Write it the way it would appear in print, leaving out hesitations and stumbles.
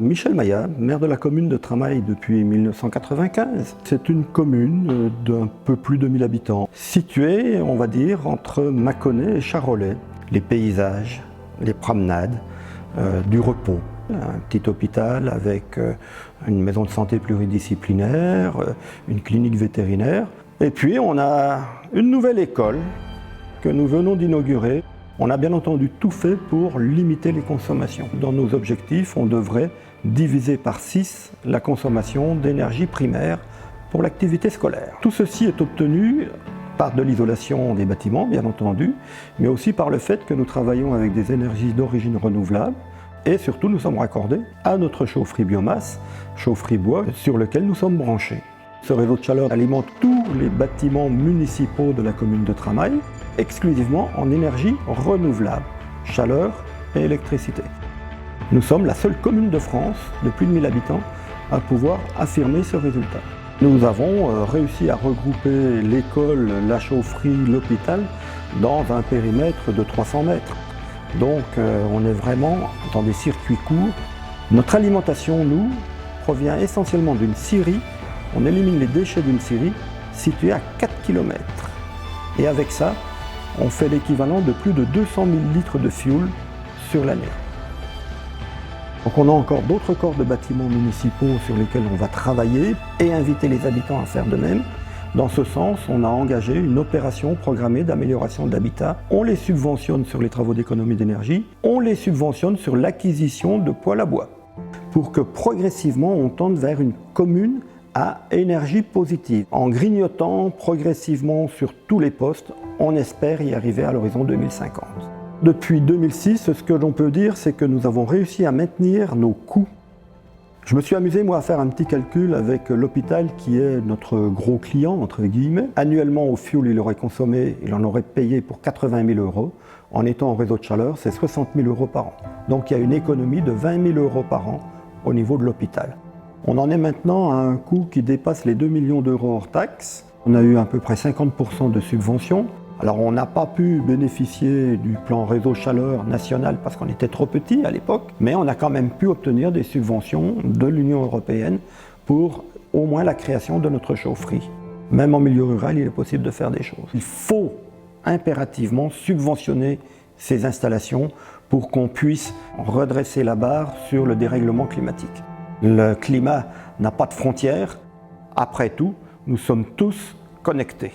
Michel Maillat, maire de la commune de Tramail depuis 1995. C'est une commune d'un peu plus de 1000 habitants, située, on va dire, entre Mâconnais et Charolais. Les paysages, les promenades, du repos. Un petit hôpital avec une maison de santé pluridisciplinaire, une clinique vétérinaire. Et puis on a une nouvelle école que nous venons d'inaugurer. On a bien entendu tout fait pour limiter les consommations. Dans nos objectifs, on devrait diviser par 6 la consommation d'énergie primaire pour l'activité scolaire. Tout ceci est obtenu par de l'isolation des bâtiments, bien entendu, mais aussi par le fait que nous travaillons avec des énergies d'origine renouvelable et surtout nous sommes raccordés à notre chaufferie biomasse, chaufferie bois, sur lequel nous sommes branchés. Ce réseau de chaleur alimente tous les bâtiments municipaux de la commune de Tramail, exclusivement en énergie renouvelable, chaleur et électricité. Nous sommes la seule commune de France de plus de 1000 habitants à pouvoir affirmer ce résultat. Nous avons réussi à regrouper l'école, la chaufferie, l'hôpital dans un périmètre de 300 mètres. Donc on est vraiment dans des circuits courts. Notre alimentation, nous, provient essentiellement d'une scierie. On élimine les déchets d'une scierie située à 4 km. Et avec ça, on fait l'équivalent de plus de 200 000 litres de fioul sur l'année. Donc on a encore d'autres corps de bâtiments municipaux sur lesquels on va travailler et inviter les habitants à faire de même. Dans ce sens, on a engagé une opération programmée d'amélioration de l'habitat. On les subventionne sur les travaux d'économie d'énergie, on les subventionne sur l'acquisition de poêles à bois, pour que progressivement on tende vers une commune à énergie positive. En grignotant progressivement sur tous les postes, on espère y arriver à l'horizon 2050. Depuis 2006, ce que l'on peut dire, c'est que nous avons réussi à maintenir nos coûts. Je me suis amusé, moi, à faire un petit calcul avec l'hôpital qui est notre gros client, entre guillemets. Annuellement, au fioul, il en aurait payé pour 80 000 €. En étant en réseau de chaleur, c'est 60 000 € par an. Donc il y a une économie de 20 000 € par an au niveau de l'hôpital. On en est maintenant à un coût qui dépasse les 2 millions d'euros hors taxes. On a eu à peu près 50% de subventions. Alors on n'a pas pu bénéficier du plan réseau chaleur national parce qu'on était trop petit à l'époque, mais on a quand même pu obtenir des subventions de l'Union européenne pour au moins la création de notre chaufferie. Même en milieu rural, il est possible de faire des choses. Il faut impérativement subventionner ces installations pour qu'on puisse redresser la barre sur le dérèglement climatique. Le climat n'a pas de frontières. Après tout, nous sommes tous connectés.